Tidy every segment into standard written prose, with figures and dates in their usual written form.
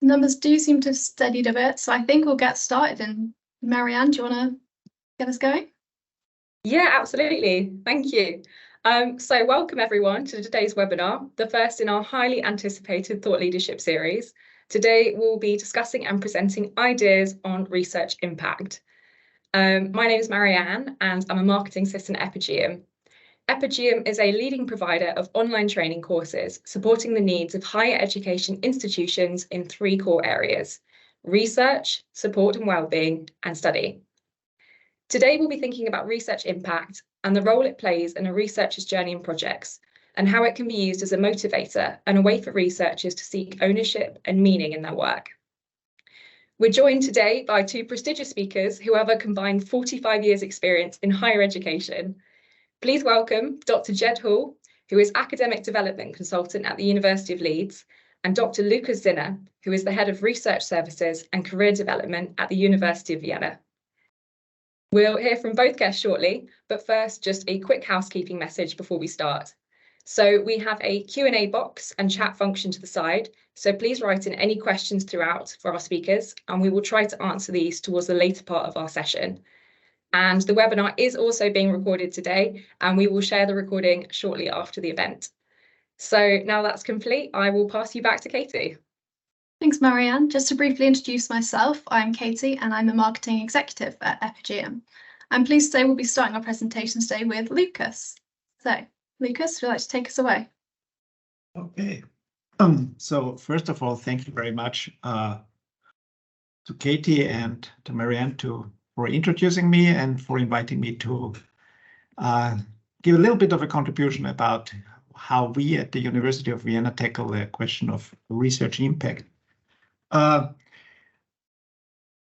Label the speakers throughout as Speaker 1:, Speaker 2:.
Speaker 1: numbers do seem to have steadied a bit, so I think we'll get started. And Marianne, do you want to get us going?
Speaker 2: Yeah, absolutely. Thank you. So welcome everyone to today's webinar, the first in our highly anticipated thought leadership series. Today we'll be discussing and presenting ideas on research impact. My name is Marianne and I'm a marketing assistant at Epigeum. Epigeum is a leading provider of online training courses supporting the needs of higher education institutions in three core areas: research, support and wellbeing, and study. Today we'll be thinking about research impact and the role it plays in a researcher's journey and projects, and how it can be used as a motivator and a way for researchers to seek ownership and meaning in their work. We're joined today by two prestigious speakers who have a combined 45 years experience in higher education. Please welcome Dr. Ged Hall, who is Academic Development Consultant at the University of Leeds, and Dr. Lucas Zinner, who is the Head of Research Services and Career Development at the University of Vienna. We'll hear from both guests shortly, but first, just a quick housekeeping message before we start. So we have a Q&A box and chat function to the side, so please write in any questions throughout for our speakers, and we will try to answer these towards the later part of our session. And the webinar is also being recorded today, and we will share the recording shortly after the event. So now that's complete, I will pass you back to Katie.
Speaker 1: Thanks, Marianne. Just to briefly introduce myself, I'm Katie and I'm a marketing executive at Epigeum. I'm pleased to say we'll be starting our presentation today with Lucas. So, Lucas, would you like to take us away?
Speaker 3: Okay. So first of all, thank you very much to Katie and to Marianne for introducing me and for inviting me to give a little bit of a contribution about how we at the University of Vienna tackle the question of research impact.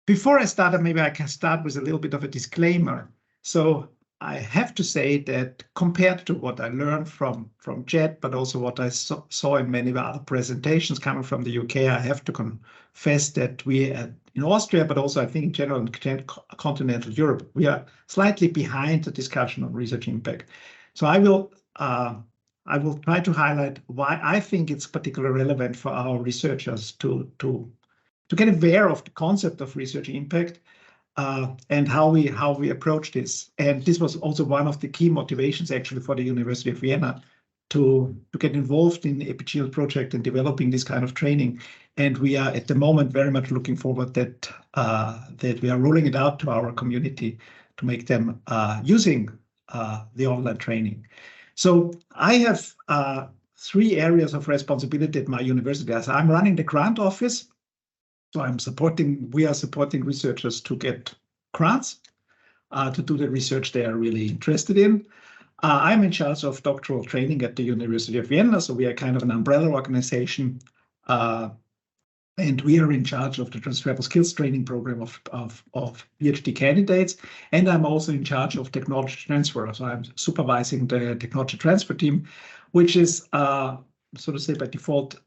Speaker 3: Before I start, maybe I can start with a little bit of a disclaimer. So I have to say that compared to what I learned from Ged, but also what I saw in many other presentations coming from the UK, I have to confess that we in Austria, but also I think in general in continental Europe, we are slightly behind the discussion on research impact. So I will try to highlight why I think it's particularly relevant for our researchers to get aware of the concept of research impact and how we approach this. And this was also one of the key motivations actually for the University of Vienna to get involved in the Epigeum project and developing this kind of training. And we are at the moment very much looking forward that we are rolling it out to our community to make them using the online training. So I have three areas of responsibility at my university. As I'm running the grant office, so we are supporting researchers to get grants to do the research they are really interested in. I'm in charge of doctoral training at the University of Vienna, so we are kind of an umbrella organization, and we are in charge of the transferable skills training program of PhD candidates, and I'm also in charge of technology transfer. So I'm supervising the technology transfer team, which is, so to say, by default,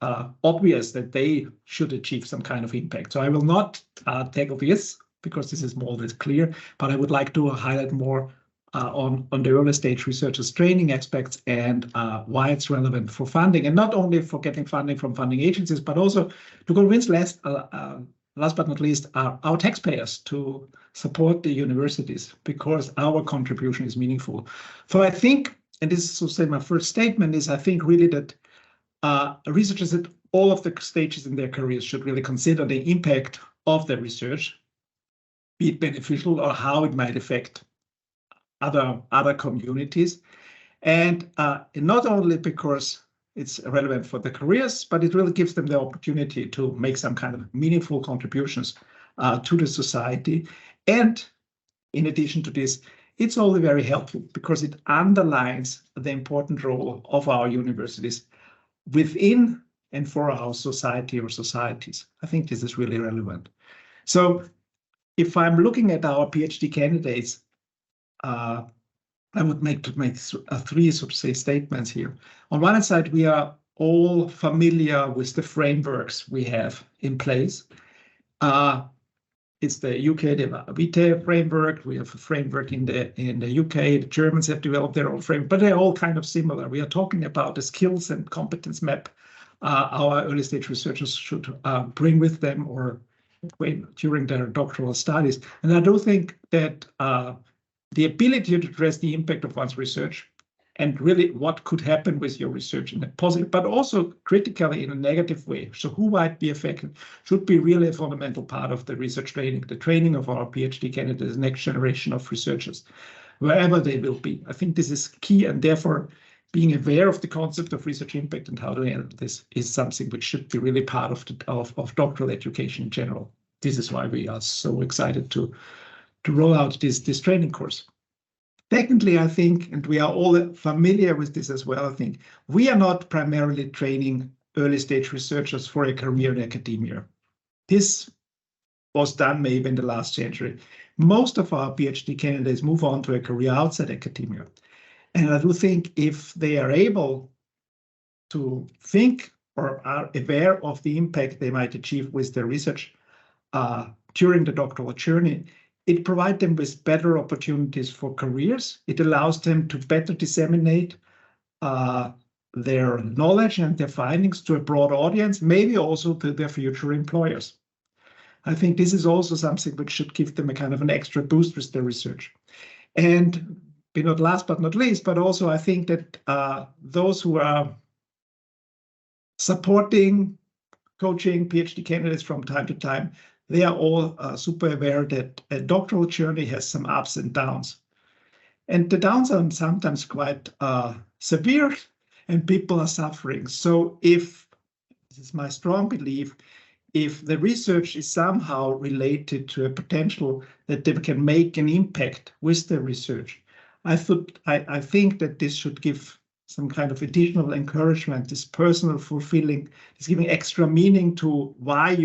Speaker 3: obvious that they should achieve some kind of impact. So I will not tackle this because this is more or less clear, but I would like to highlight more on the early stage researchers training aspects and why it's relevant for funding, and not only for getting funding from funding agencies, but also to convince last but not least our taxpayers to support the universities, because our contribution is meaningful. So I think, and this is to say my first statement is, I think really that researchers at all of the stages in their careers should really consider the impact of their research, be it beneficial or how it might affect other communities, and not only because it's relevant for the careers, but it really gives them the opportunity to make some kind of meaningful contributions to the society. And in addition to this, it's only very helpful because it underlines the important role of our universities within and for our society or societies. I think this is really relevant. So if I'm looking at our PhD candidates, I would make three, so to say, statements here. On one side, we are all familiar with the frameworks we have in place. It's the UK, the VITE framework. We have a framework in the UK. The Germans have developed their own framework, but they're all kind of similar. We are talking about the skills and competence map our early stage researchers should bring with them or during their doctoral studies. And I do think that the ability to address the impact of one's research and really what could happen with your research in a positive, but also critically in a negative way. So who might be affected should be really a fundamental part of the research training, the training of our PhD candidates, next generation of researchers, wherever they will be. I think this is key, and therefore being aware of the concept of research impact and how to handle this is something which should be really part of doctoral education in general. This is why we are so excited to roll out this training course. Secondly, I think, and we are all familiar with this as well, I think, we are not primarily training early stage researchers for a career in academia. This was done maybe in the last century. Most of our PhD candidates move on to a career outside academia. And I do think if they are able to think or are aware of the impact they might achieve with their research during the doctoral journey, it provides them with better opportunities for careers. It allows them to better disseminate their knowledge and their findings to a broad audience, maybe also to their future employers. I think this is also something which should give them a kind of an extra boost with their research. And not last but not least, but also I think that those who are supporting, coaching PhD candidates from time to time, they are all super aware that a doctoral journey has some ups and downs. And the downs are sometimes quite severe and people are suffering. So if, this is my strong belief, if the research is somehow related to a potential that they can make an impact with the research, I think that this should give some kind of additional encouragement, this personal fulfilling, is giving extra meaning to why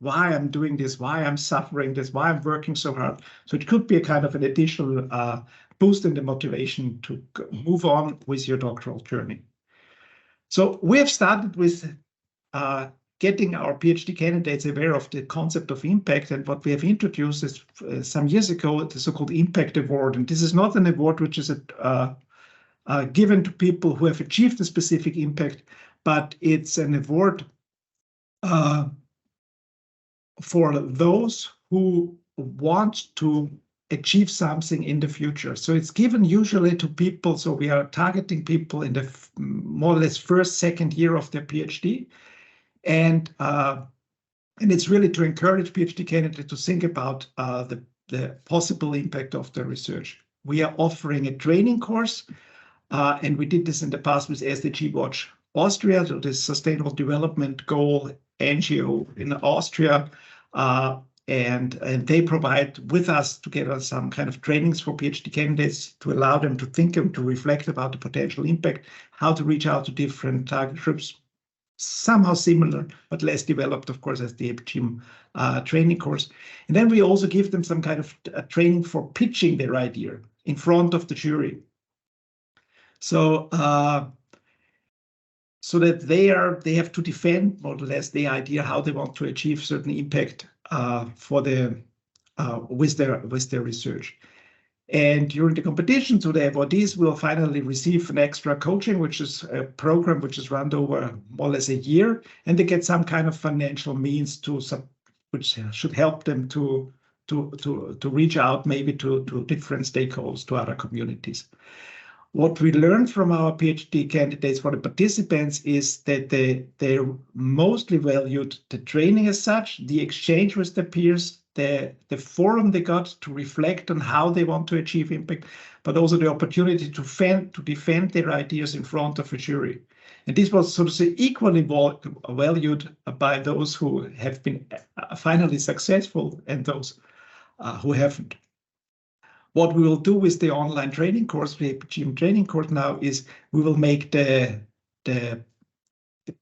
Speaker 3: I'm doing this, why I'm suffering this, why I'm working so hard. So it could be a kind of an additional boost in the motivation to move on with your doctoral journey. So we have started with getting our PhD candidates aware of the concept of impact, and what we have introduced is some years ago the so-called Impact Award. And this is not an award which is given to people who have achieved a specific impact, but it's an award for those who want to achieve something in the future. So it's given usually to people, so we are targeting people in the more or less first, second year of their PhD. And it's really to encourage PhD candidates to think about the possible impact of their research. We are offering a training course, and we did this in the past with SDG Watch Austria, so this Sustainable Development Goal NGO in Austria, and they provide with us together some kind of trainings for PhD candidates to allow them to think and to reflect about the potential impact, how to reach out to different target groups, somehow similar, but less developed, of course, as the EPGM training course. And then we also give them some kind of training for pitching their idea in front of the jury. So so that they have to defend more or less the idea how they want to achieve certain impact for with their research. And during the competition, so the awardees will finally receive an extra coaching, which is a program which is run over more or less a year, and they get some kind of financial means which should help them to reach out maybe to different stakeholders, to other communities. What we learned from our PhD candidates, for the participants, is that they mostly valued the training as such, the exchange with their peers, the forum they got to reflect on how they want to achieve impact, but also the opportunity to defend their ideas in front of a jury. And this was, so to say, equally valued by those who have been finally successful and those who haven't. What we will do with the online training course, the EPGM training course now, is we will make the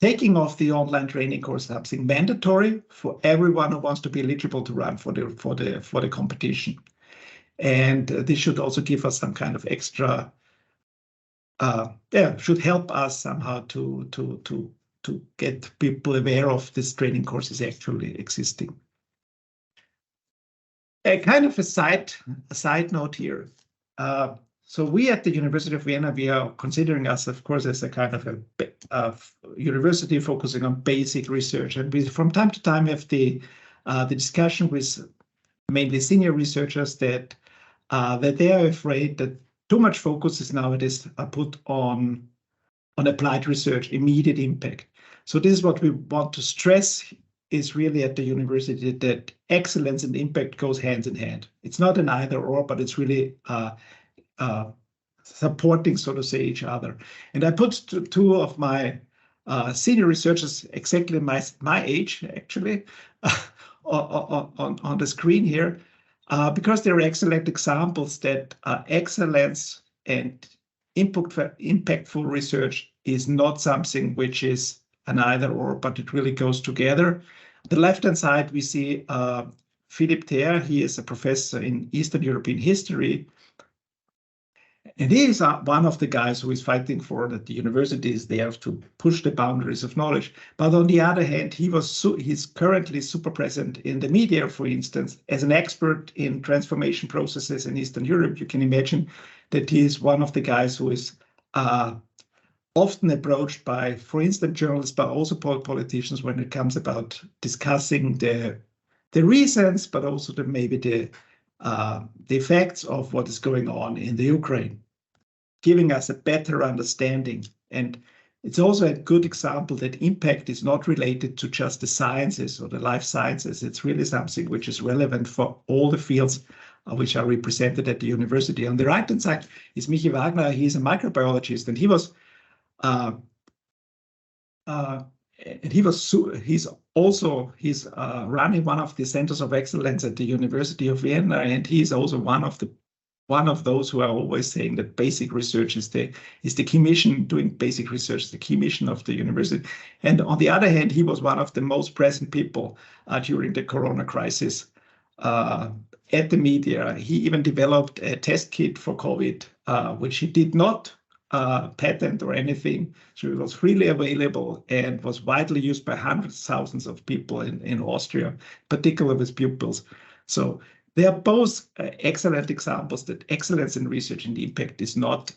Speaker 3: taking of the online training course something mandatory for everyone who wants to be eligible to run for the competition. And this should also give us some kind of extra, should help us somehow to get people aware of this training course is actually existing. A kind of a side note here. So we at the University of Vienna, we are considering us, of course, as a kind of a university focusing on basic research. And we, from time to time, have the discussion with mainly senior researchers that they are afraid that too much focus is nowadays put on applied research, immediate impact. So this is what we want to stress, is really at the university, that excellence and impact goes hand in hand. It's not an either or, but it's really supporting, so to say, each other. And I put two of my senior researchers, exactly my age, actually, on the screen here, because they're excellent examples that excellence and impactful research is not something which is an either or, but it really goes together. The left-hand side, we see Philippe Thaer. He is a professor in Eastern European history. And he is one of the guys who is fighting for that the university is there to push the boundaries of knowledge. But on the other hand, he's currently super present in the media, for instance, as an expert in transformation processes in Eastern Europe. You can imagine that he is one of the guys who is often approached by, for instance, journalists, but also politicians when it comes about discussing the reasons, but also maybe the effects of what is going on in the Ukraine, giving us a better understanding. And it's also a good example that impact is not related to just the sciences or the life sciences. It's really something which is relevant for all the fields which are represented at the university. On the right-hand side is Michi Wagner. He's a microbiologist, and he's running one of the centers of excellence at the University of Vienna, and he's also one of those who are always saying that basic research is the key mission. Doing basic research is the key mission of the university. And on the other hand, he was one of the most present people during the Corona crisis at the media. He even developed a test kit for COVID, which he did not patent or anything. So it was freely available and was widely used by hundreds of thousands of people in Austria, particularly with pupils. So they are both excellent examples that excellence in research and impact is not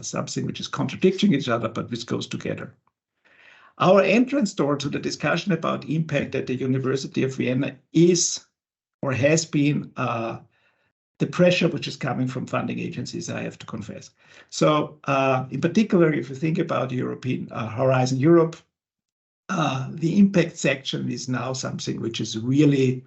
Speaker 3: something which is contradicting each other, but which goes together. Our entrance door to the discussion about impact at the University of Vienna is or has been the pressure which is coming from funding agencies, I have to confess. So in particular, if you think about European Horizon Europe, the impact section is now something which is really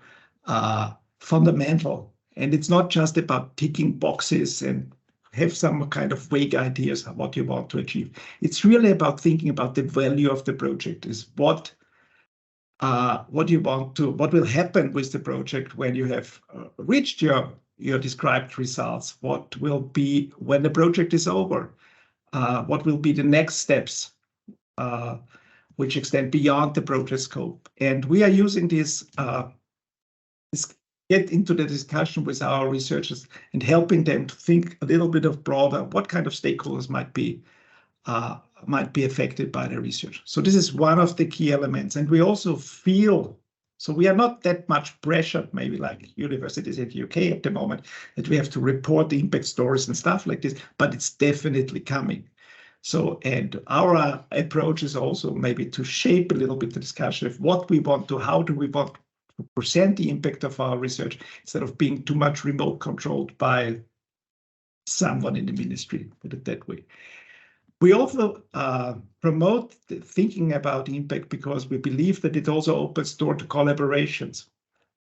Speaker 3: fundamental. And it's not just about ticking boxes and have some kind of vague ideas of what you want to achieve. It's really about thinking about the value of the project, is what will happen with the project when you have reached your described results, what will be when the project is over, what will be the next steps which extend beyond the project scope. And we are using this get into the discussion with our researchers and helping them to think a little bit of broader, what kind of stakeholders might be affected by the research. So this is one of the key elements. And we also feel, so we are not that much pressured, maybe like universities in the UK at the moment, that we have to report the impact stories and stuff like this, but it's definitely coming. So, and our approach is also maybe to shape a little bit the discussion of what we want to, how do we want to present the impact of our research instead of being too much remote controlled by someone in the ministry, put it that way. We also promote thinking about impact because we believe that it also opens door to collaborations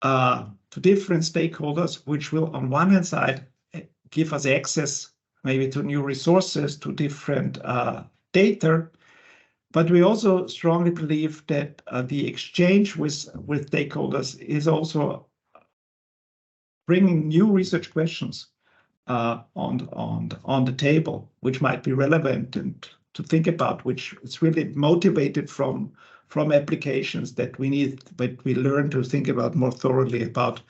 Speaker 3: to different stakeholders, which will on one hand side give us access maybe to new resources, to different data. But we also strongly believe that the exchange with stakeholders is also bringing new research questions on the table, which might be relevant and to think about, which is really motivated from applications that we need, but we learn to think about more thoroughly about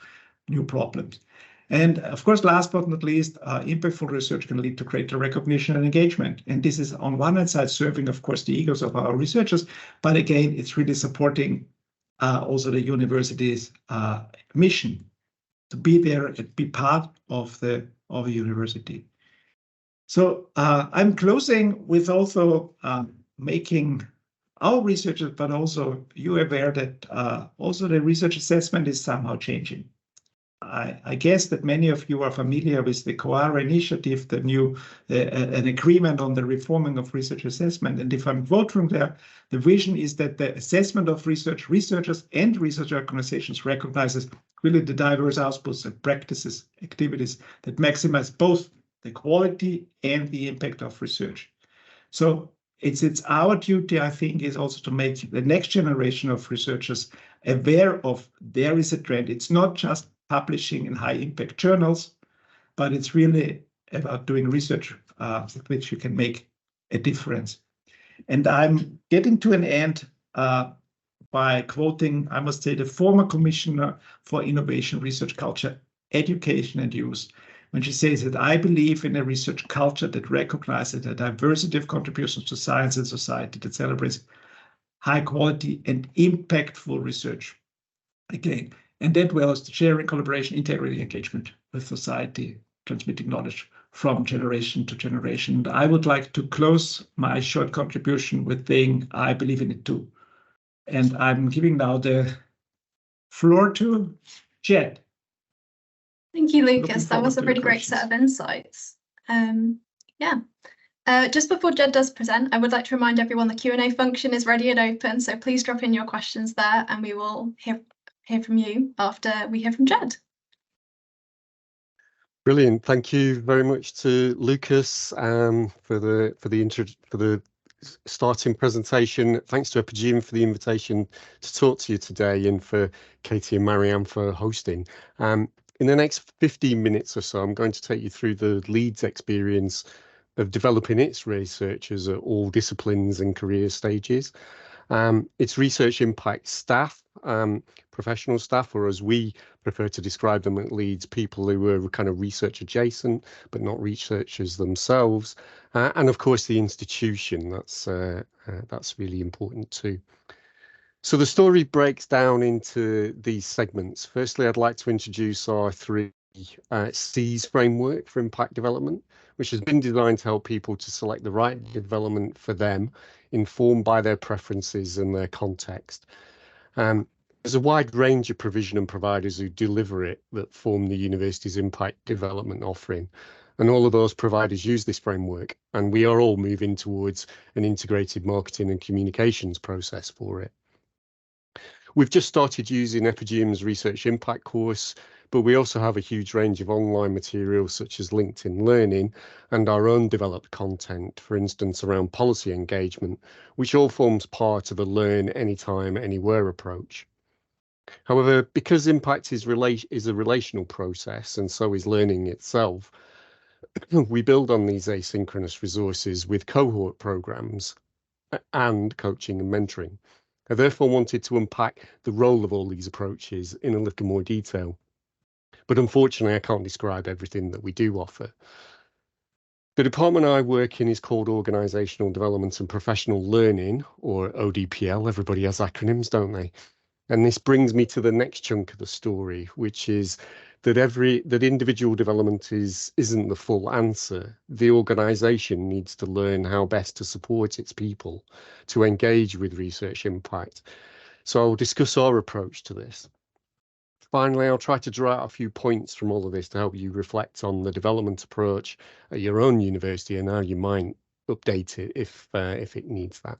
Speaker 3: new problems. And of course, last but not least, impactful research can lead to greater recognition and engagement. And this is on one hand side serving, of course, the egos of our researchers, but again, it's really supporting also the university's mission to be there and be part of a university. So I'm closing with also making our researchers, but also you aware that also the research assessment is somehow changing. I guess that many of you are familiar with the COARA initiative, the new an agreement on the reforming of research assessment. And if I'm quoting there, the vision is that the assessment of researchers and research organizations recognizes really the diverse outputs and practices, activities that maximize both the quality and the impact of research. So it's our duty, I think, is also to make the next generation of researchers aware of there is a trend. It's not just publishing in high impact journals, but it's really about doing research with which you can make a difference. And I'm getting to an end by quoting, I must say, the former Commissioner for Innovation, Research Culture, Education and Use, when she says that I believe in a research culture that recognizes the diversity of contributions to science and society, that celebrates high quality and impactful research. Again, and that was the sharing, collaboration, integrity, engagement with society, transmitting knowledge from generation to generation. And I would like to close my short contribution with saying I believe in it too. And I'm giving now the floor to Ged.
Speaker 1: Thank you, Lucas. That was a really great set of insights. Just before Ged does present, I would like to remind everyone the Q&A function is ready and open, so please drop in your questions there and we will hear from you after we hear from Ged.
Speaker 4: Brilliant. Thank you very much to Lucas for the starting presentation. Thanks to Epigeum for the invitation to talk to you today, and for Katie and Marianne for hosting. In the next 15 minutes or so, I'm going to take you through the Leeds experience of developing its researchers at all disciplines and career stages. Its research impact staff, professional staff, or as we prefer to describe them at Leeds, people who were kind of research adjacent but not researchers themselves, and of course the institution. That's really important too. So the story breaks down into these segments. Firstly, I'd like to introduce our 3 C's framework for impact development, which has been designed to help people to select the right development for them, informed by their preferences and their context. There's a wide range of provision and providers who deliver it that form the university's impact development offering. And all of those providers use this framework, and we are all moving towards an integrated marketing and communications process for it. We've just started using Epigeum's Research Impact course, but we also have a huge range of online materials such as LinkedIn Learning and our own developed content, for instance, around policy engagement, which all forms part of a learn anytime, anywhere approach. However, because impact is a relational process, and so is learning itself, we build on these asynchronous resources with cohort programs and coaching and mentoring. I therefore wanted to unpack the role of all these approaches in a little more detail. But unfortunately, I can't describe everything that we do offer. The department I work in is called Organisational Development and Professional Learning, or ODPL. Everybody has acronyms, don't they? And this brings me to the next chunk of the story, which is that individual development isn't the full answer. The organisation needs to learn how best to support its people to engage with research impact. So I'll discuss our approach to this. Finally, I'll try to draw out a few points from all of this to help you reflect on the development approach at your own university and how you might update it if it needs that.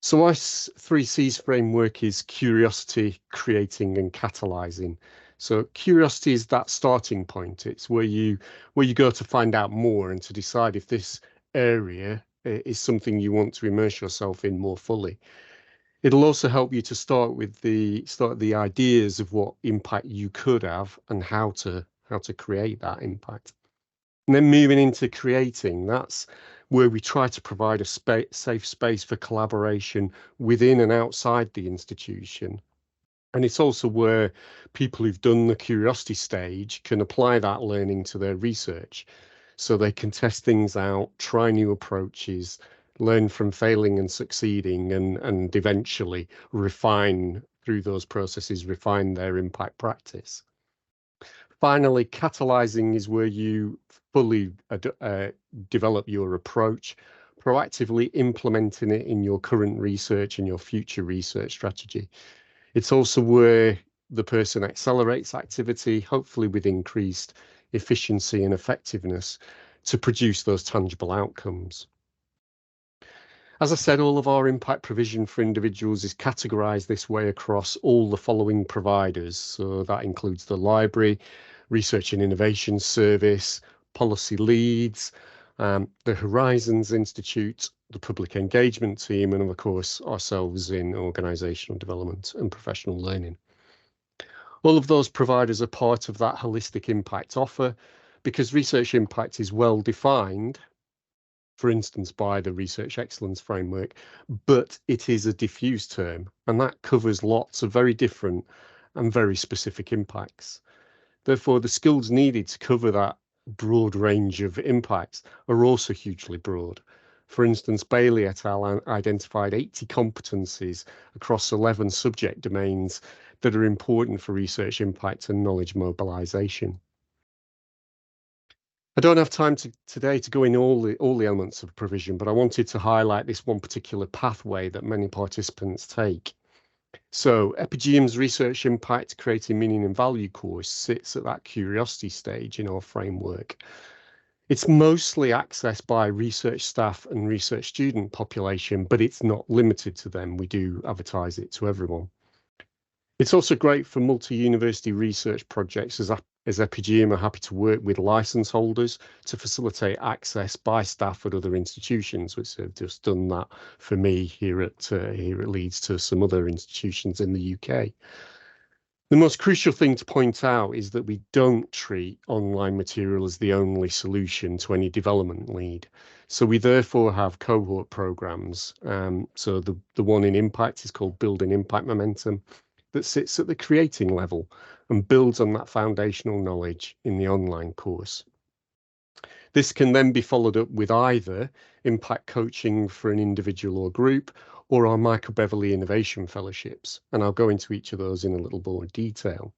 Speaker 4: So our 3C's framework is curiosity, creating and catalysing. So curiosity is that starting point. It's where you go to find out more and to decide if this area is something you want to immerse yourself in more fully. It'll also help you to start the ideas of what impact you could have and how to create that impact. And then moving into creating, that's where we try to provide a safe space for collaboration within and outside the institution. And it's also where people who've done the curiosity stage can apply that learning to their research. So they can test things out, try new approaches, learn from failing and succeeding, and eventually refine through those processes, refine their impact practice. Finally, catalyzing is where you fully develop your approach, proactively implementing it in your current research and your future research strategy. It's also where the person accelerates activity, hopefully with increased efficiency and effectiveness, to produce those tangible outcomes. As I said, all of our impact provision for individuals is categorized this way across all the following providers. So that includes the library, research and innovation service, policy leads, the Horizons Institute, the public engagement team, and of course ourselves in organizational development and professional learning. All of those providers are part of that holistic impact offer, because research impact is well defined, for instance, by the Research Excellence Framework, but it is a diffuse term, and that covers lots of very different and very specific impacts. Therefore, the skills needed to cover that broad range of impacts are also hugely broad. For instance, Bailey et al. Identified 80 competencies across 11 subject domains that are important for research impact and knowledge mobilization. I don't have time today to go in all the elements of provision, but I wanted to highlight this one particular pathway that many participants take. So Epigeum's Research Impact Creating Meaning and Value course sits at that curiosity stage in our framework. It's mostly accessed by research staff and research student population, but it's not limited to them. We do advertise it to everyone. It's also great for multi-university research projects, as Epigeum are happy to work with license holders to facilitate access by staff at other institutions, which have just done that for me here at Leeds to some other institutions in the UK. The most crucial thing to point out is that we don't treat online material as the only solution to any development need. So we therefore have cohort programs. So the one in impact is called Building Impact Momentum, that sits at the creating level and builds on that foundational knowledge in the online course. This can then be followed up with either impact coaching for an individual or group, or our Michael Beverley Innovation Fellowships, and I'll go into each of those in a little more detail.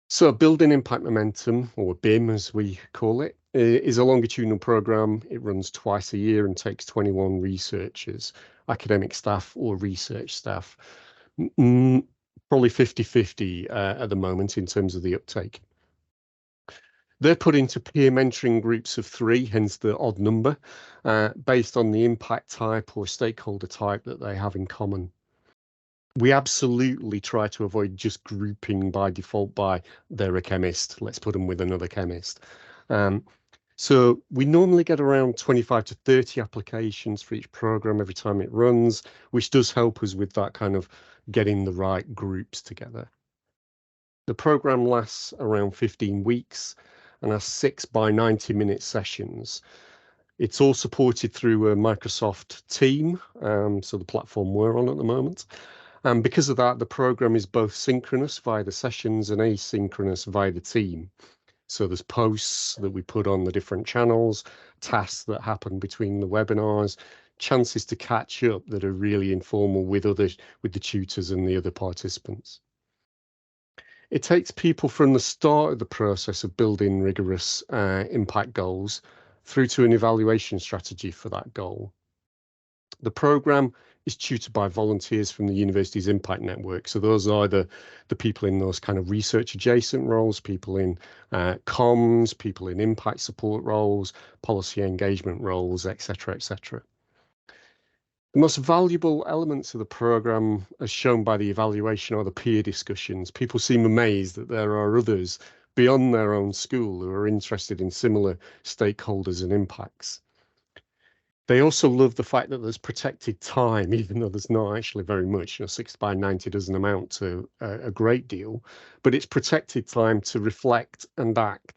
Speaker 4: So Building Impact Momentum, or BIM as we call it, is a longitudinal programme. It runs twice a year and takes 21 researchers, academic staff or research staff. Probably 50-50 at the moment in terms of the uptake. They're put into peer mentoring groups of 3, hence the odd number, based on the impact type or stakeholder type that they have in common. We absolutely try to avoid just grouping by default by they're a chemist, let's put them with another chemist. So we normally get around 25 to 30 applications for each program every time it runs, which does help us with that kind of getting the right groups together. The program lasts around 15 weeks and has 6 by 90-minute sessions. It's all supported through a Microsoft team, so the platform we're on at the moment. And because of that, the program is both synchronous via the sessions and asynchronous via the team. So there's posts that we put on the different channels, tasks that happen between the webinars, chances to catch up that are really informal with the tutors and the other participants. It takes people from the start of the process of building rigorous impact goals through to an evaluation strategy for that goal. The programme is tutored by volunteers from the university's impact network. So those are the people in those kind of research adjacent roles, people in comms, people in impact support roles, policy engagement roles, etc., etc. The most valuable elements of the programme, as shown by the evaluation, are the peer discussions. People seem amazed that there are others beyond their own school who are interested in similar stakeholders and impacts. They also love the fact that there's protected time, even though there's not actually very much. 6 by 90 doesn't amount to a great deal, but it's protected time to reflect and act.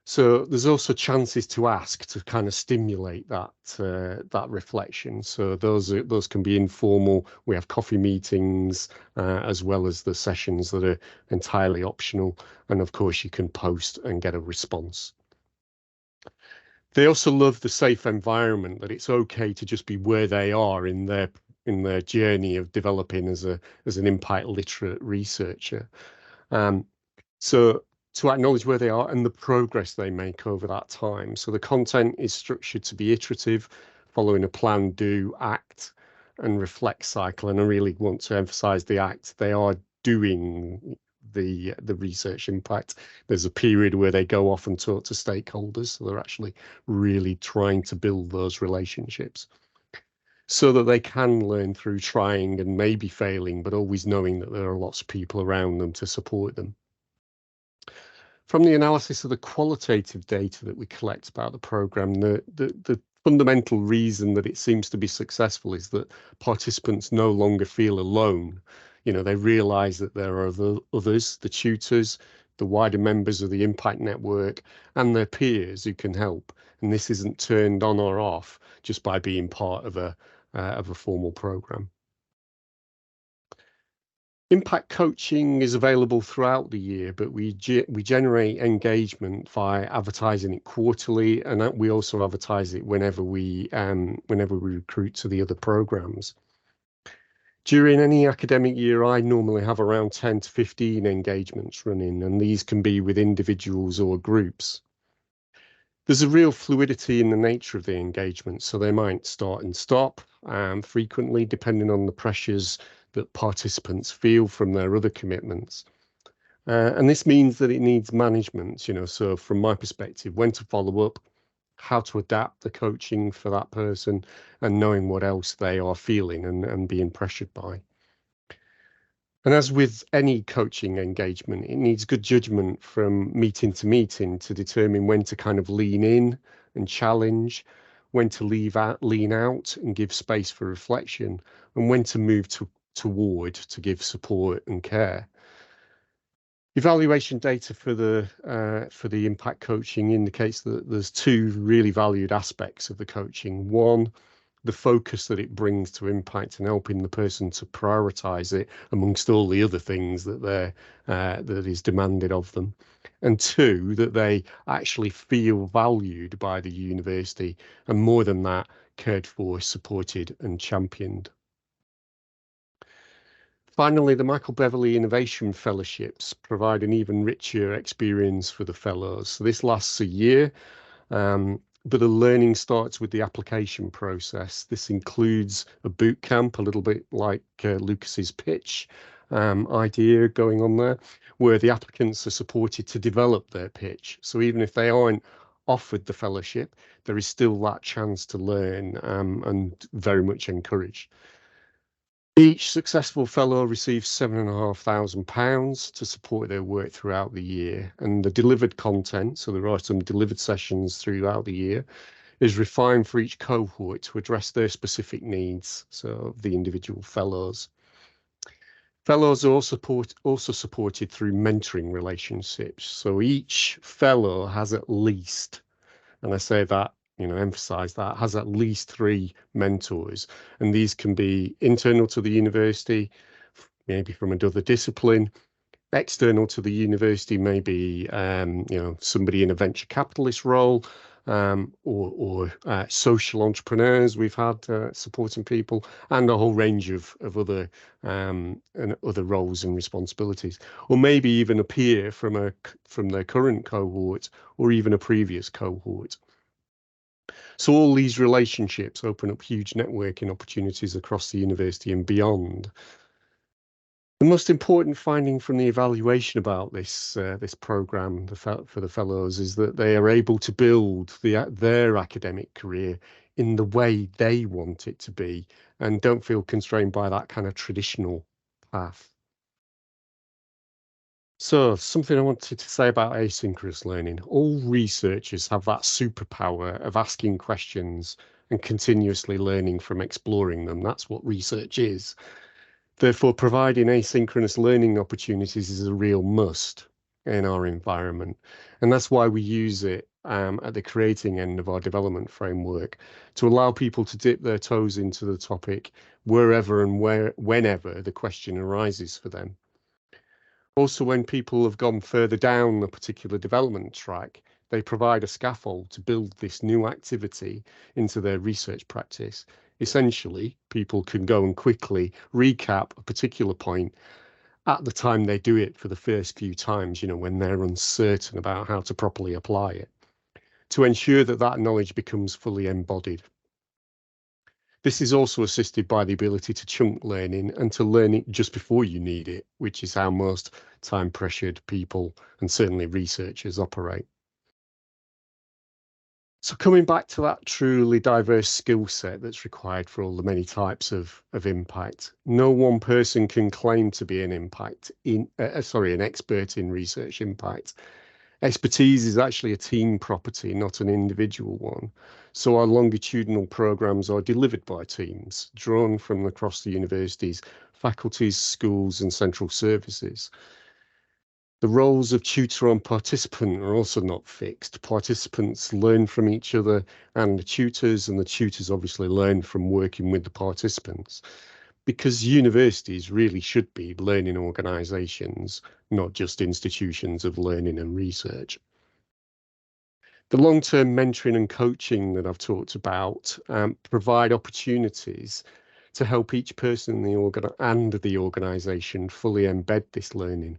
Speaker 4: So there's also chances to ask to kind of stimulate that reflection. So those can be informal. We have coffee meetings as well as the sessions that are entirely optional. And of course, you can post and get a response. They also love the safe environment, that it's okay to just be where they are in their journey of developing as an impact literate researcher. So to acknowledge where they are and the progress they make over that time. So the content is structured to be iterative, following a plan, do, act, and reflect cycle. And I really want to emphasize the act. They are doing the research impact. There's a period where they go off and talk to stakeholders. So they're actually really trying to build those relationships so that they can learn through trying and maybe failing, but always knowing that there are lots of people around them to support them. From the analysis of the qualitative data that we collect about the programme, the fundamental reason that it seems to be successful is that participants no longer feel alone. You know, they realise that there are others, the tutors, the wider members of the impact network, and their peers who can help. And this isn't turned on or off just by being part of a formal programme. Impact coaching is available throughout the year, but we generate engagement by advertising it quarterly, and we also advertise it whenever we recruit to the other programs. During any academic year, I normally have around 10 to 15 engagements running, and these can be with individuals or groups. There's a real fluidity in the nature of the engagement, so they might start and stop frequently, depending on the pressures that participants feel from their other commitments. And this means that it needs management, you know, so from my perspective, when to follow up, how to adapt the coaching for that person, and knowing what else they are feeling and being pressured by. And as with any coaching engagement, it needs good judgment from meeting to determine when to kind of lean in and challenge, when to lean out and give space for reflection, and when to move toward to give support and care. Evaluation data for the impact coaching indicates that there's two really valued aspects of the coaching. One, the focus that it brings to impact and helping the person to prioritize it amongst all the other things that that is demanded of them. And two, that they actually feel valued by the university, and more than that, cared for, supported and championed. Finally, the Michael Beverley Innovation Fellowships provide an even richer experience for the fellows. So this lasts a year, but the learning starts with the application process. This includes a boot camp, a little bit like Lucas's pitch idea going on there, where the applicants are supported to develop their pitch. So even if they aren't offered the fellowship, there is still that chance to learn and very much encouraged. Each successful fellow receives £7,500 to support their work throughout the year, and the delivered content, so there are some delivered sessions throughout the year, is refined for each cohort to address their specific needs, so the individual fellows. Fellows are also supported through mentoring relationships, so each fellow has at least, and I say that, you know, emphasize that, has at least 3 mentors, and these can be internal to the university, maybe from another discipline, external to the university, maybe you know, somebody in a venture capitalist role, or social entrepreneurs we've had supporting people, and a whole range of other and other roles and responsibilities, or maybe even a peer from their current cohort or even a previous cohort. So all these relationships open up huge networking opportunities across the university and beyond. The most important finding from the evaluation about this programme for the fellows is that they are able to build their academic career in the way they want it to be, and don't feel constrained by that kind of traditional path. So, something I wanted to say about asynchronous learning. All researchers have that superpower of asking questions and continuously learning from exploring them. That's what research is. Therefore, providing asynchronous learning opportunities is a real must in our environment. And that's why we use it at the creating end of our development framework, to allow people to dip their toes into the topic wherever and whenever the question arises for them. Also, when people have gone further down a particular development track, they provide a scaffold to build this new activity into their research practice. Essentially, people can go and quickly recap a particular point at the time they do it for the first few times, when they're uncertain about how to properly apply it, to ensure that that knowledge becomes fully embodied. This is also assisted by the ability to chunk learning and to learn it just before you need it, which is how most time-pressured people and certainly researchers operate. So coming back to that truly diverse skill set that's required for all the many types of impact, no one person can claim to be an expert in research impact. Expertise is actually a team property, not an individual one. So our longitudinal programs are delivered by teams, drawn from across the universities, faculties, schools, and central services. The roles of tutor and participant are also not fixed. Participants learn from each other and the tutors obviously learn from working with the participants, because universities really should be learning organisations, not just institutions of learning and research. The long-term mentoring and coaching that I've talked about provide opportunities to help each person and the organisation fully embed this learning.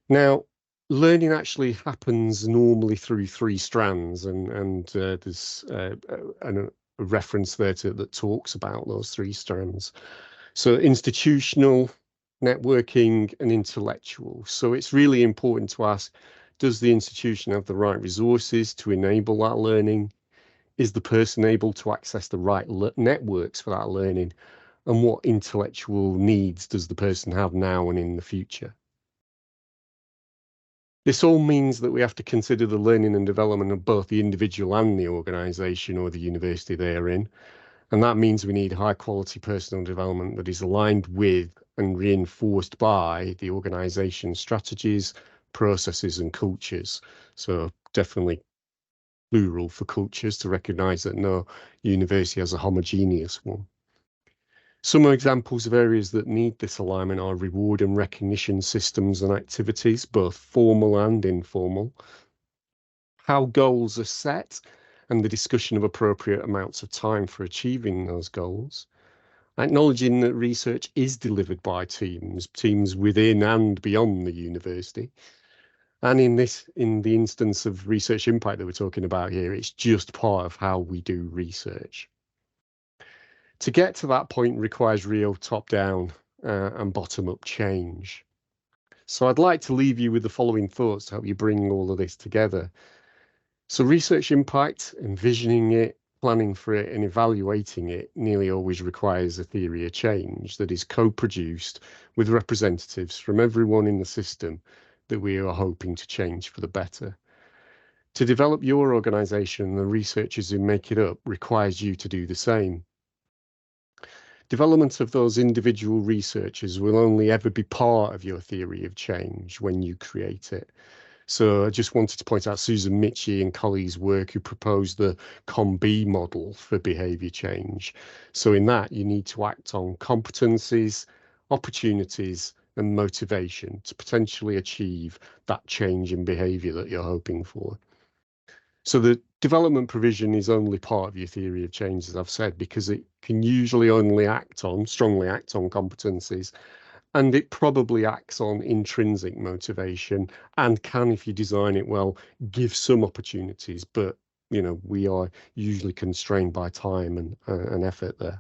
Speaker 4: Now, learning actually happens normally through three strands, and there's a reference there that talks about those three strands. So institutional, networking, and intellectual. So it's really important to ask, does the institution have the right resources to enable that learning? Is the person able to access the right networks for that learning? And what intellectual needs does the person have now and in the future? This all means that we have to consider the learning and development of both the individual and the organisation or the university they're in. And that means we need high quality personal development that is aligned with and reinforced by the organisation's strategies, processes and cultures. So definitely plural for cultures, to recognise that no university has a homogeneous one. Some examples of areas that need this alignment are reward and recognition systems and activities, both formal and informal, how goals are set and the discussion of appropriate amounts of time for achieving those goals, acknowledging that research is delivered by teams within and beyond the university. And in the instance of research impact that we're talking about here, it's just part of how we do research. To get to that point requires real top-down and bottom-up change. So I'd like to leave you with the following thoughts to help you bring all of this together. So research impact, envisioning it, planning for it, and evaluating it nearly always requires a theory of change that is co-produced with representatives from everyone in the system that we are hoping to change for the better. To develop your organisation and the researchers who make it up requires you to do the same. Development of those individual researchers will only ever be part of your theory of change when you create it. So I just wanted to point out Susan Michie and colleagues' work who proposed the COM-B model for behaviour change. So in that, you need to act on competencies, opportunities and motivation to potentially achieve that change in behaviour that you're hoping for. So the development provision is only part of your theory of change, as I've said, because it can usually only strongly act on competencies, and it probably acts on intrinsic motivation and can, if you design it well, give some opportunities, but we are usually constrained by time and effort there.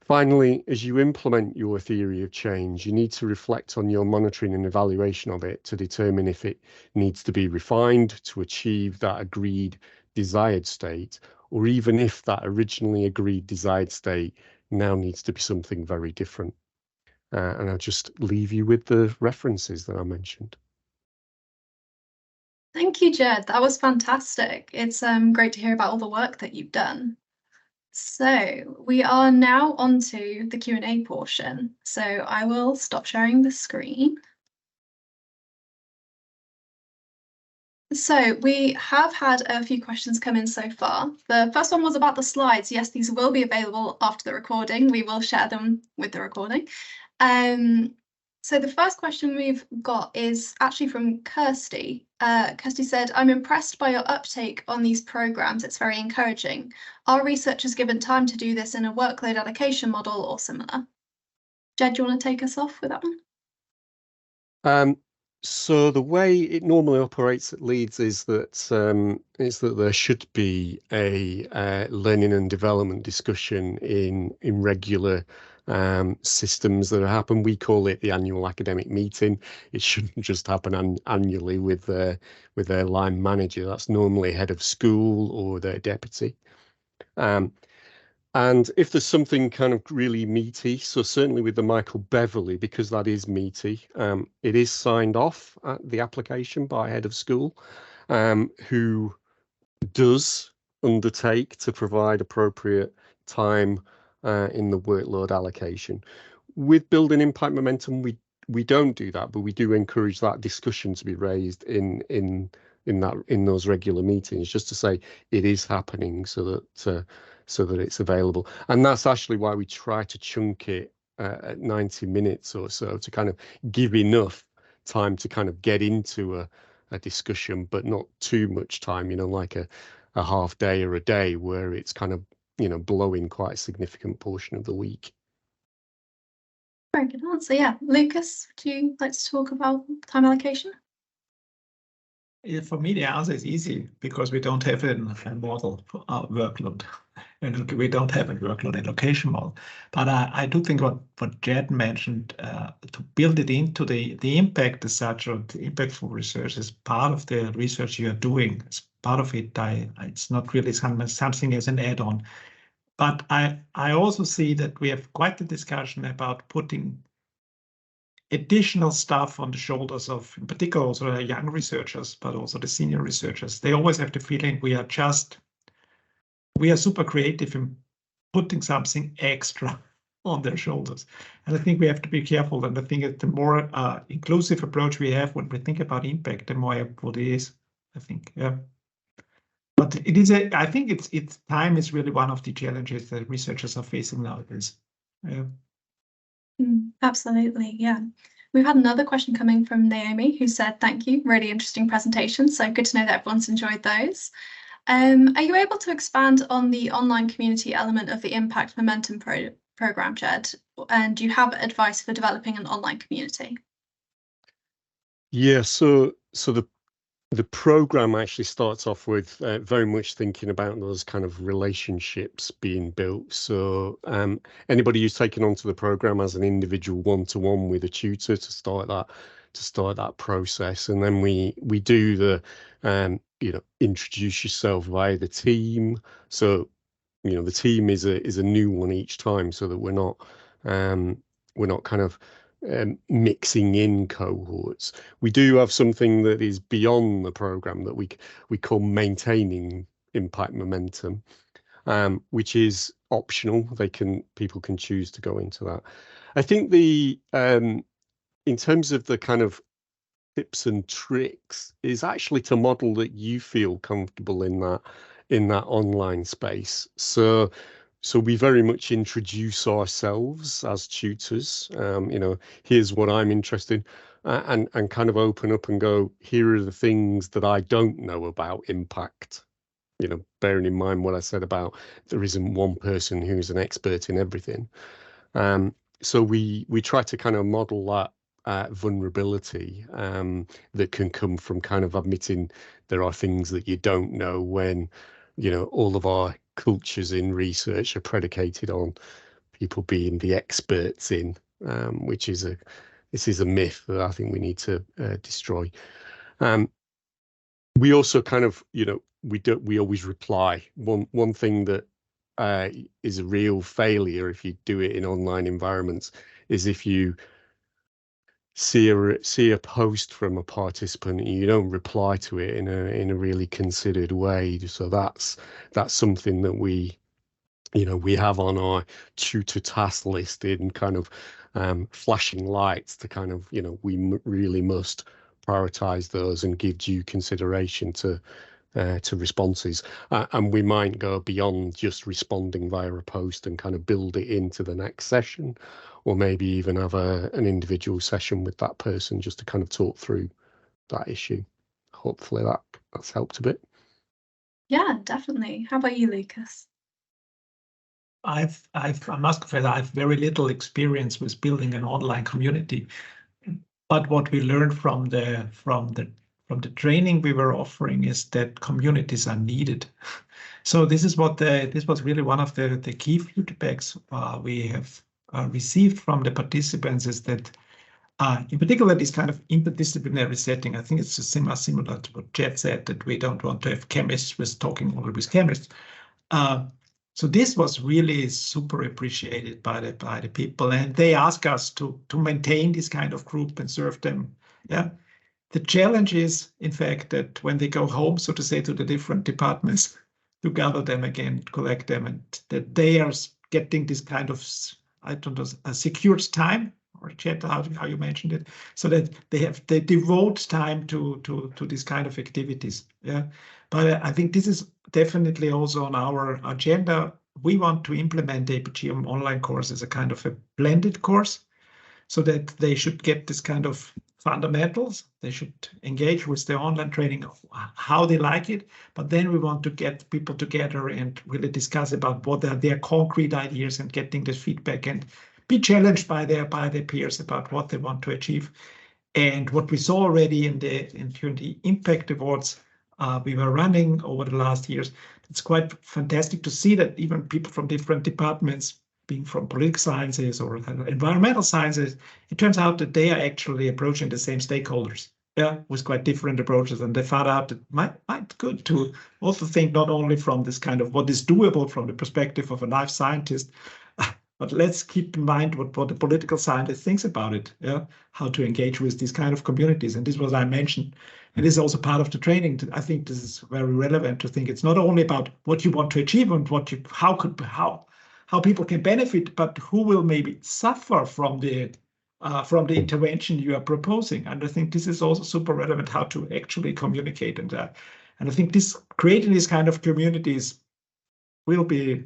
Speaker 4: Finally, as you implement your theory of change, you need to reflect on your monitoring and evaluation of it to determine if it needs to be refined to achieve that agreed desired state, or even if that originally agreed desired state now needs to be something very different. And I'll just leave you with the references that I mentioned.
Speaker 1: Thank you, Ged. That was fantastic. It's great to hear about all the work that you've done. So we are now on to the Q&A portion. So I will stop sharing the screen. So we have had a few questions come in so far. The first one was about the slides. Yes, these will be available after the recording. We will share them with the recording. So the first question we've got is actually from Kirsty. Kirsty said, I'm impressed by your uptake on these programs. It's very encouraging. Are researchers given time to do this in a workload allocation model or similar? Ged, do you want to take us off with that one?
Speaker 4: So the way it normally operates at Leeds is that there should be a learning and development discussion in regular systems that happen. We call it the annual academic meeting. It shouldn't just happen annually with their line manager. That's normally head of school or their deputy. And if there's something kind of really meaty, so certainly with the Michael Beverley, because that is meaty, it is signed off at the application by head of school, who does undertake to provide appropriate time in the workload allocation. With building impact momentum, we don't do that, but we do encourage that discussion to be raised in those regular meetings, just to say it is happening, so that it's available. And that's actually why we try to chunk it at 90 minutes or so, to kind of give enough time to kind of get into a discussion, but not too much time, like a half day or a day where it's kind of, blowing quite a significant portion of the week.
Speaker 1: Very good answer. Yeah. Lucas, would you like to talk about time allocation?
Speaker 3: For me, the answer is easy, because we don't have a model for our workload. And we don't have a workload allocation model. But I do think what Ged mentioned, to build it into the impact as such, or the impactful research, is part of the research you are doing. It's part of it. It's not really something as an add-on. But I also see that we have quite a discussion about putting additional stuff on the shoulders of, in particular, also the young researchers, but also the senior researchers. They always have the feeling we are super creative in putting something extra on their shoulders. And I think we have to be careful. And I think that the more inclusive approach we have when we think about impact, the more helpful it is, I think. Yeah. But it is I think it's time is really one of the challenges that researchers are facing nowadays. Yeah.
Speaker 1: Absolutely, yeah. We've had another question coming from Naomi, who said, "Thank you, really interesting presentation." So good to know that everyone's enjoyed those. Are you able to expand on the online community element of the Impact Momentum program, Ged? And do you have advice for developing an online community?
Speaker 4: Yeah, so the program actually starts off with very much thinking about those kind of relationships being built. So anybody who's taken onto the program as an individual one-to-one with a tutor to start that process, and then we do the introduce yourself via the team. So the team is a new one each time, so that we're not kind of mixing in cohorts. We do have something that is beyond the program that we call maintaining impact momentum, which is optional. People can choose to go into that. I think in terms of the kind of tips and tricks is actually to model that you feel comfortable in that online space. So we very much introduce ourselves as tutors. Here's what I'm interested in, and kind of open up and go, here are the things that I don't know about impact. Bearing in mind what I said about there isn't one person who's an expert in everything. So we try to kind of model that vulnerability that can come from kind of admitting there are things that you don't know, when all of our cultures in research are predicated on people being the experts in, which is a myth that I think we need to destroy. We also kind of we always reply. One thing that is a real failure if you do it in online environments is if you see a post from a participant and you don't reply to it in a really considered way. So that's something that we have on our tutor task list, in kind of flashing lights to kind of we really must prioritize those and give due consideration to responses, and we might go beyond just responding via a post and kind of build it into the next session, or maybe even have an individual session with that person just to kind of talk through that issue. Hopefully that's helped a bit.
Speaker 1: Yeah, definitely. How about you, Lucas?
Speaker 3: I must confess, I have very little experience with building an online community. But what we learned from the training we were offering is that communities are needed. So this was really one of the key feedbacks we have received from the participants, is that in particular this kind of interdisciplinary setting. I think it's similar to what Ged said, that we don't want to have chemists with talking only with chemists. So this was really super appreciated by the people, and they ask us to maintain this kind of group and serve them. Yeah. The challenge is, in fact, that when they go home, so to say, to the different departments, to gather them again, collect them, and that they are getting this kind of, I don't know, a secured time, or chat, how you mentioned it, so that they devote time to these kind of activities. Yeah. But I think this is definitely also on our agenda. We want to implement the APGM online course as a kind of a blended course, so that they should get this kind of fundamentals. They should engage with the online training, how they like it. But then we want to get people together and really discuss about what are their concrete ideas, and getting the feedback and be challenged by their peers about what they want to achieve. And what we saw already during the Impact Awards we were running over the last years, it's quite fantastic to see that even people from different departments, being from political sciences or environmental sciences, it turns out that they are actually approaching the same stakeholders, yeah, with quite different approaches. And they found out that might good to also think not only from this kind of what is doable from the perspective of a life scientist, but let's keep in mind what the political scientist thinks about it, yeah, how to engage with these kind of communities. And this was I mentioned, and this is also part of the training. I think this is very relevant to think it's not only about what you want to achieve and how people can benefit, but who will maybe suffer from the intervention you are proposing. And I think this is also super relevant, how to actually communicate. And I think creating these kind of communities would be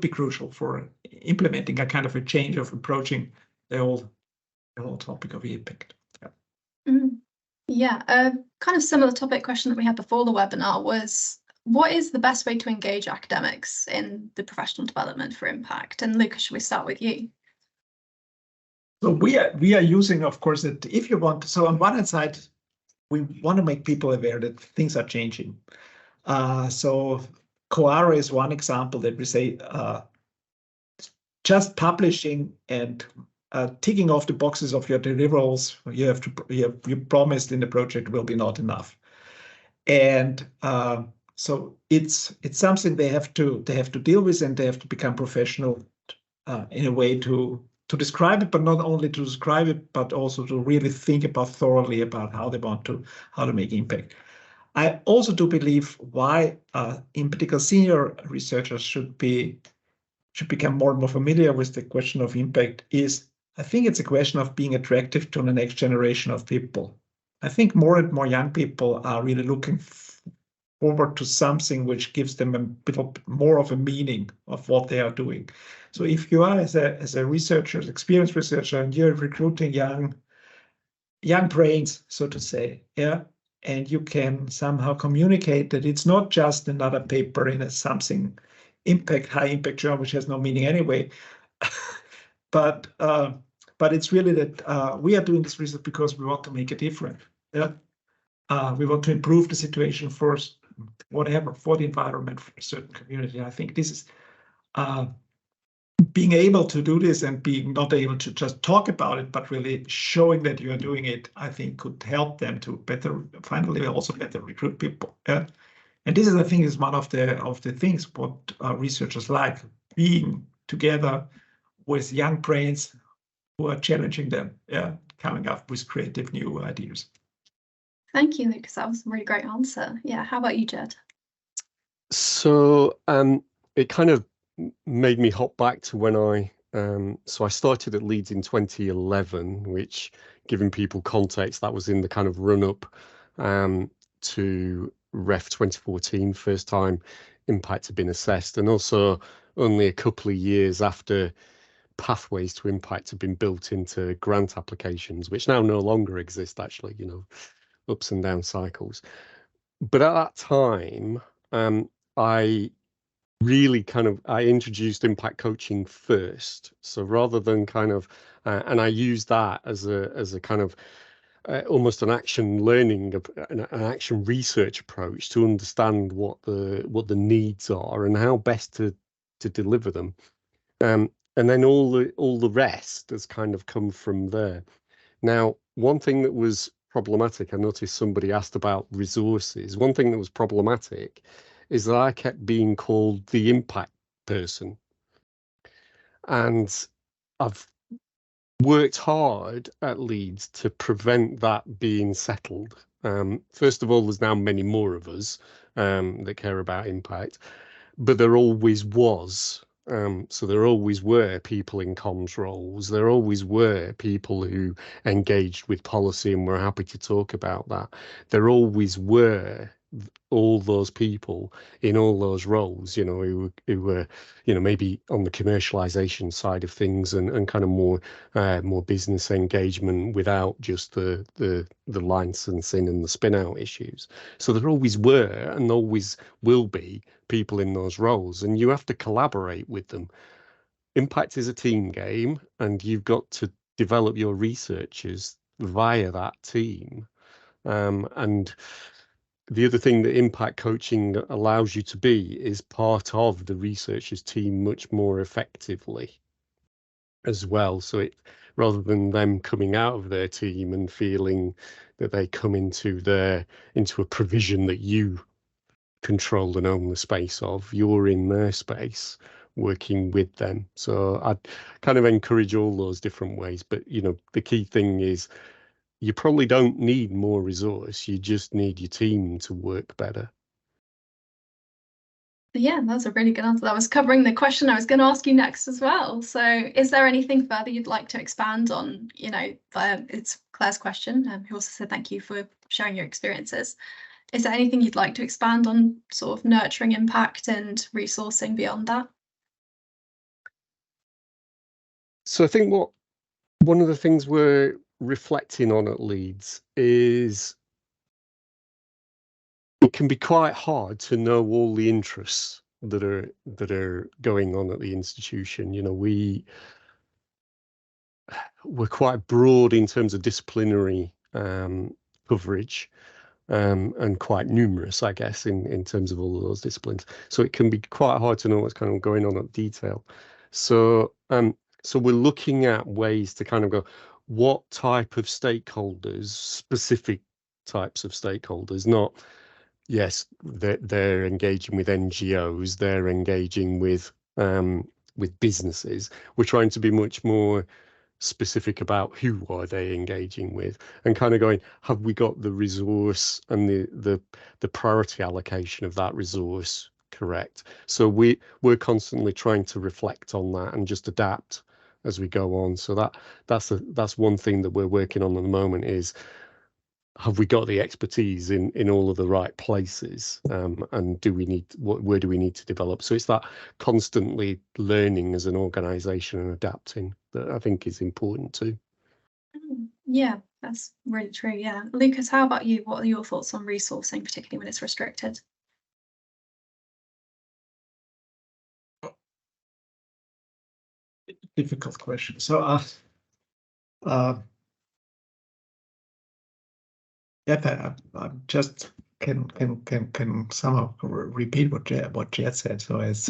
Speaker 3: crucial for implementing a kind of a change of approaching the whole topic of impact.
Speaker 1: Yeah, a kind of similar topic question that we had before the webinar was, what is the best way to engage academics in the professional development for impact? And Lucas, should we start with you?
Speaker 3: So we are using, of course, that if you want, so on one hand side, we want to make people aware that things are changing. So Coara is one example that we say just publishing and ticking off the boxes of your deliverables you promised in the project will be not enough. And so it's something they have to deal with, and they have to become professional in a way to describe it, but not only to describe it, but also to really think about thoroughly about how to make impact. I also do believe why, in particular, senior researchers should become more and more familiar with the question of impact is, I think it's a question of being attractive to the next generation of people. I think more and more young people are really looking forward to something which gives them a bit more of a meaning of what they are doing. So if you are as a researcher, experienced researcher, and you're recruiting young brains, so to say, yeah, and you can somehow communicate that it's not just another paper in something high impact journal, which has no meaning anyway, but it's really that we are doing this research because we want to make a difference. Yeah, we want to improve the situation for the environment, for a certain community. I think this is being able to do this and being not able to just talk about it, but really showing that you are doing it, I think could help them to finally also better recruit people. Yeah. And this is, I think, is one of the things what researchers like, being together with young brains who are challenging them, yeah, coming up with creative new ideas.
Speaker 1: Thank you, Lucas. That was a really great answer. Yeah, how about you, Ged?
Speaker 4: So it kind of made me hop back to when I started at Leeds in 2011, which, giving people context, that was in the kind of run-up to REF 2014, first time impact had been assessed, and also only a couple of years after pathways to impact had been built into grant applications, which now no longer exist, actually, ups and down cycles. But at that time, I really kind of, I introduced impact coaching first. So rather than kind of, and I use that as a kind of almost an action learning, an action research approach to understand what the needs are and how best to deliver them. And then all the rest has kind of come from there. Now, one thing that was problematic, I noticed somebody asked about resources. One thing that was problematic is that I kept being called the impact person. And I've worked hard at Leeds to prevent that being settled. First of all, there's now many more of us that care about impact, but there always was. So there always were people in comms roles. There always were people who engaged with policy and were happy to talk about that. There always were all those people in all those roles, you know, who were, you know, maybe on the commercialization side of things and kind of more business engagement without just the licensing and the spin out issues. So there always were and always will be people in those roles, and you have to collaborate with them. Impact is a team game, and you've got to develop your researchers via that team. And the other thing that impact coaching allows you to be is part of the researchers team much more effectively as well. So it, rather than them coming out of their team and feeling that they come into a provision that you control and own the space of, you're in their space working with them. So I'd kind of encourage all those different ways, but you know, the key thing is you probably don't need more resource, you just need your team to work better.
Speaker 1: Yeah, that's a really good answer. That was covering the question I was going to ask you next as well. So is there anything further you'd like to expand on? You know, it's Claire's question, who also said thank you for sharing your experiences. Is there anything you'd like to expand on, sort of nurturing impact and resourcing beyond that?
Speaker 4: So I think one of the things we're reflecting on at Leeds is it can be quite hard to know all the interests that are going on at the institution. You know, we're quite broad in terms of disciplinary coverage, and quite numerous, I guess, in terms of all of those disciplines. So it can be quite hard to know what's kind of going on at detail. So so we're looking at ways to kind of go, what type of stakeholders, specific types of stakeholders, not, yes, they're engaging with NGOs, they're engaging with businesses. We're trying to be much more specific about who are they engaging with, and kind of going, have we got the resource and the priority allocation of that resource correct? So we're constantly trying to reflect on that and just adapt as we go on. So that's one thing that we're working on at the moment is, have we got the expertise in all of the right places, and where do we need to develop? So it's that constantly learning as an organization and adapting that I think is important too.
Speaker 1: Yeah, that's really true. Yeah, Lucas, how about you? What are your thoughts on resourcing, particularly when it's restricted?
Speaker 3: Difficult question. So yeah, I just can somehow repeat what Ged said. So it's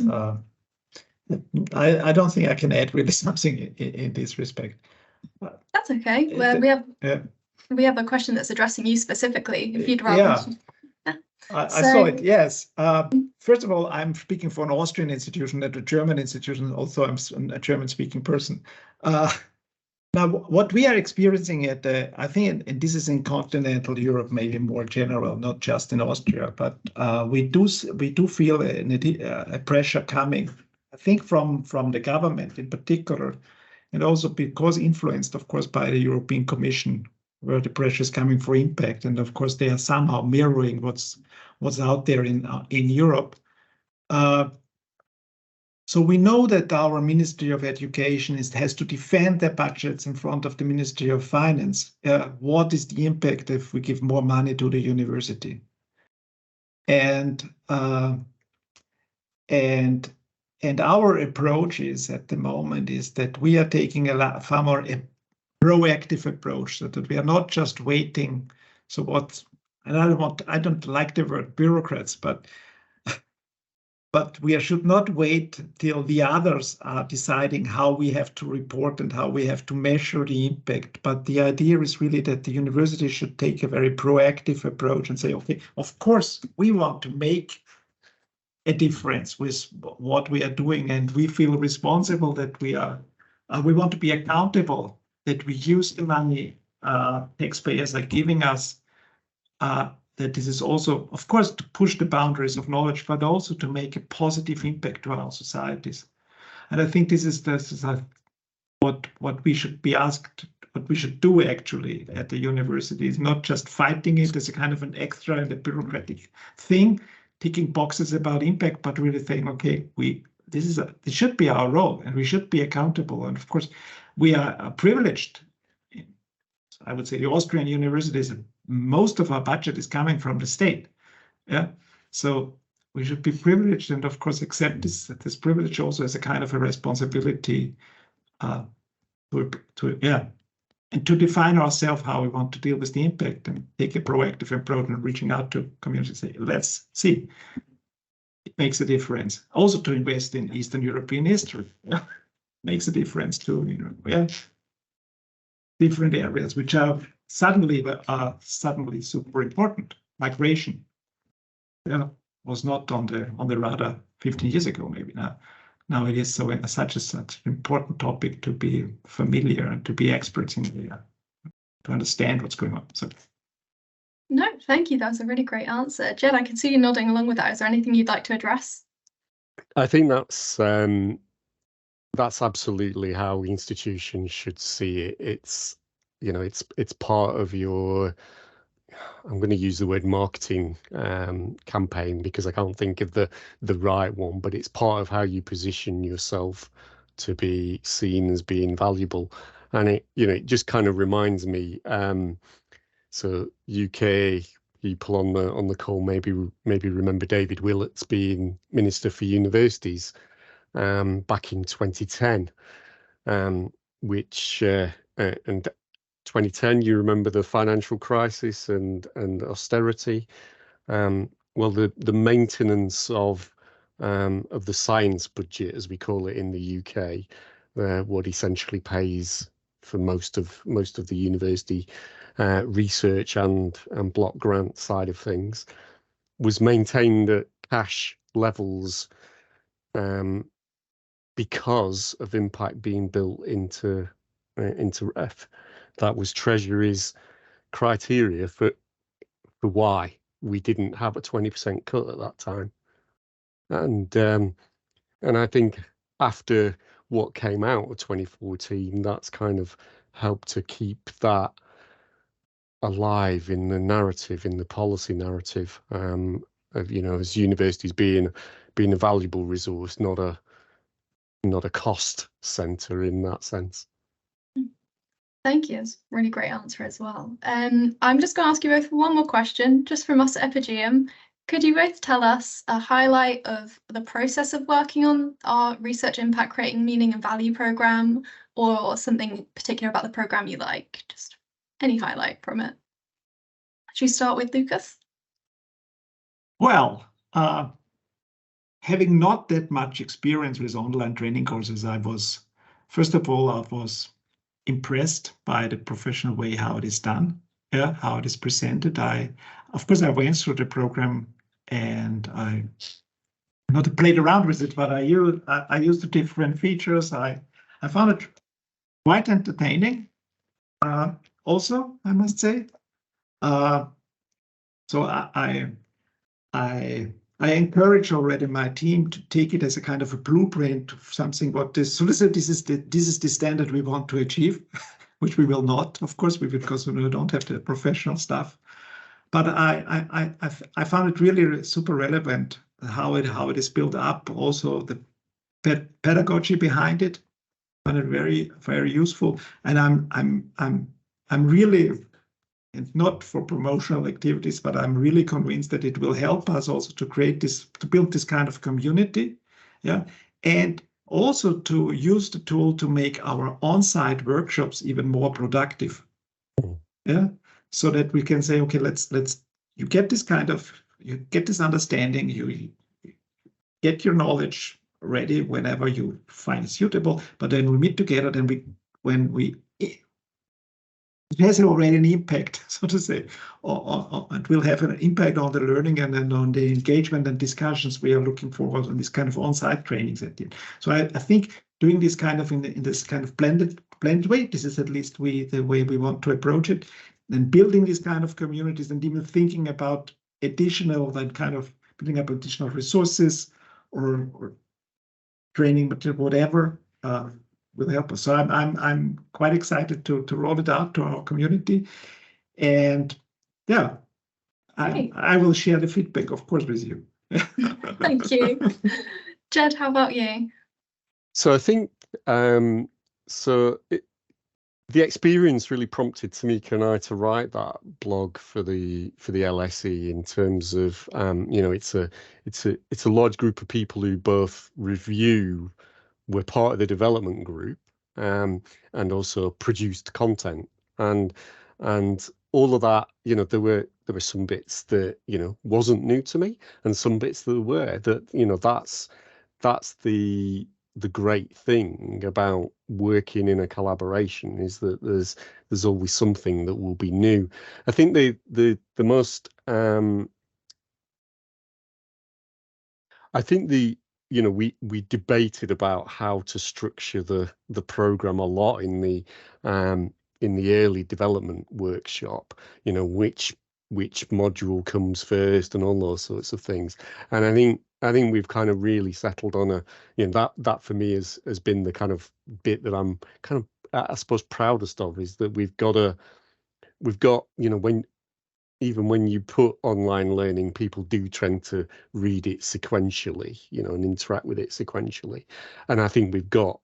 Speaker 3: I don't think I can add really something in this respect.
Speaker 1: That's okay. Well, we have a question that's addressing you specifically. If you'd rather.
Speaker 3: Yeah. I saw it. Yes. First of all, I'm speaking for an Austrian institution, not a German institution. Also, I'm a German-speaking person. Now, what we are experiencing I think, and this is in continental Europe, maybe more general, not just in Austria, but we do feel a pressure coming, I think, from the government in particular, and also because influenced, of course, by the European Commission, where the pressure is coming for impact, and of course they are somehow mirroring what's out there in Europe. So we know that our Ministry of Education has to defend their budgets in front of the Ministry of Finance. What is the impact if we give more money to the university? And And our approach is at the moment is that we are taking far more proactive approach, so that we are not just waiting. So and I don't like the word bureaucrats, but we should not wait till the others are deciding how we have to report and how we have to measure the impact. But the idea is really that the university should take a very proactive approach and say, okay, of course, we want to make a difference with what we are doing, and we feel responsible that we want to be accountable, that we use the money taxpayers are giving us, that this is also, of course, to push the boundaries of knowledge, but also to make a positive impact to our societies. And I think this is what we should be asked, what we should do actually at the university, is not just fighting it as a kind of an extra and a bureaucratic thing, ticking boxes about impact, but really saying, okay, this should be our role, and we should be accountable. And of course, we are privileged. I would say the Austrian universities, most of our budget is coming from the state. Yeah, so we should be privileged, and of course accept this privilege also as a kind of a responsibility and to define ourselves how we want to deal with the impact, and take a proactive approach and reaching out to communities and say, let's see. It makes a difference. Also to invest in Eastern European history. Yeah. Makes a difference too, different areas which are suddenly super important. Migration was not on the radar 15 years ago, maybe now. Now it is such an important topic to be familiar and to be experts in to understand what's going on. So.
Speaker 1: No, thank you. That was a really great answer. Ged, I can see you nodding along with that. Is there anything you'd like to address?
Speaker 4: I think that's absolutely how institutions should see it. It's part of your, I'm going to use the word marketing campaign, because I can't think of the right one, but it's part of how you position yourself to be seen as being valuable. And it just kind of reminds me, so UK people on the call maybe remember David Willetts being Minister for Universities back in 2010, which and 2010, you remember the financial crisis and austerity. Well, the maintenance of the science budget, as we call it in the UK, what essentially pays for most of the university research and block grant side of things, was maintained at cash levels because of impact being built into REF. That was Treasury's criteria for why we didn't have a 20% cut at that time. And I think after what came out of 2014, that's kind of helped to keep that alive in the narrative, in the policy narrative, of as universities being a valuable resource, not a cost centre in that sense.
Speaker 1: Thank you. It's a really great answer as well. I'm just going to ask you both one more question, just from us at Epigeum. Could you both tell us a highlight of the process of working on our Research Impact Creating Meaning and Value programme, or something particular about the programme you like? Just any highlight from it. Should we start with Lucas?
Speaker 3: Well, having not that much experience with online training courses, I was impressed by the professional way how it is done, how it is presented. Of course, I went through the program and I not played around with it, but I used the different features. I found it quite entertaining. Also, I must say. So I encourage already my team to take it as a kind of a blueprint of something. This is the standard we want to achieve, which we will not, of course, because we don't have the professional stuff. But I found it really super relevant how it is built up. Also the pedagogy behind it, I found it very, very useful. And I'm really, and not for promotional activities, but I'm really convinced that it will help us also to build this kind of community Yeah, and also to use the tool to make our on-site workshops even more productive. Yeah, so that we can say, okay, let's you get this understanding, you get your knowledge ready whenever you find it suitable, but then we meet together, then it has already an impact, so to say, or it will have an impact on the learning and then on the engagement and discussions we are looking forward on this kind of on-site trainings at the end. So I think doing this kind of in this kind of blended way, this is at least the way we want to approach it, and building these kind of communities and even thinking about building up additional resources or training material, whatever, will help us. So I'm quite excited to roll it out to our community, and yeah, I will share the feedback, of course, with you.
Speaker 1: Thank you. Ged, how about you?
Speaker 4: So I think the experience really prompted Tamika and I to write that blog for the LSE in terms of it's a large group of people who both review, were part of the development group, and also produced content, and all of that. There were some bits that wasn't new to me, and some bits that were. That's the great thing about working in a collaboration, is that there's always something that will be new. I think the most I think we debated about how to structure the program a lot in the early development workshop, which module comes first and all those sorts of things. And I think we've kind of really settled on that for me has been the kind of bit that I'm kind of, I suppose, proudest of, is that we've got when you put online learning, people do tend to read it sequentially, and interact with it sequentially. And I think we've got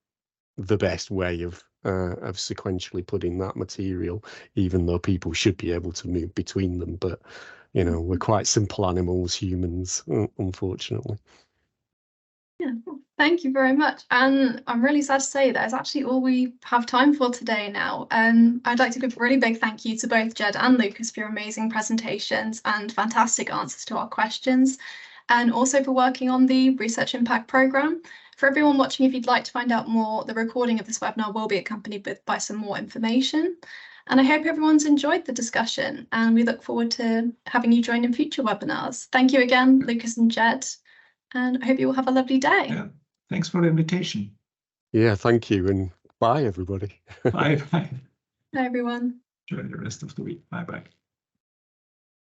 Speaker 4: the best way of sequentially putting that material, even though people should be able to move between them. But, we're quite simple animals, humans, unfortunately.
Speaker 1: Yeah, thank you very much. And I'm really sad to say that is actually all we have time for today now. I'd like to give a really big thank you to both Ged and Lucas for your amazing presentations and fantastic answers to our questions, and also for working on the Research Impact Programme. For everyone watching, if you'd like to find out more, the recording of this webinar will be accompanied by some more information. And I hope everyone's enjoyed the discussion, and we look forward to having you join in future webinars. Thank you again, Lucas and Ged. And I hope you all have a lovely day.
Speaker 3: Yeah, thanks for the invitation.
Speaker 4: Yeah, thank you, and bye, everybody.
Speaker 3: Bye.
Speaker 1: Bye, everyone.
Speaker 3: Enjoy the rest of the week. Bye-bye.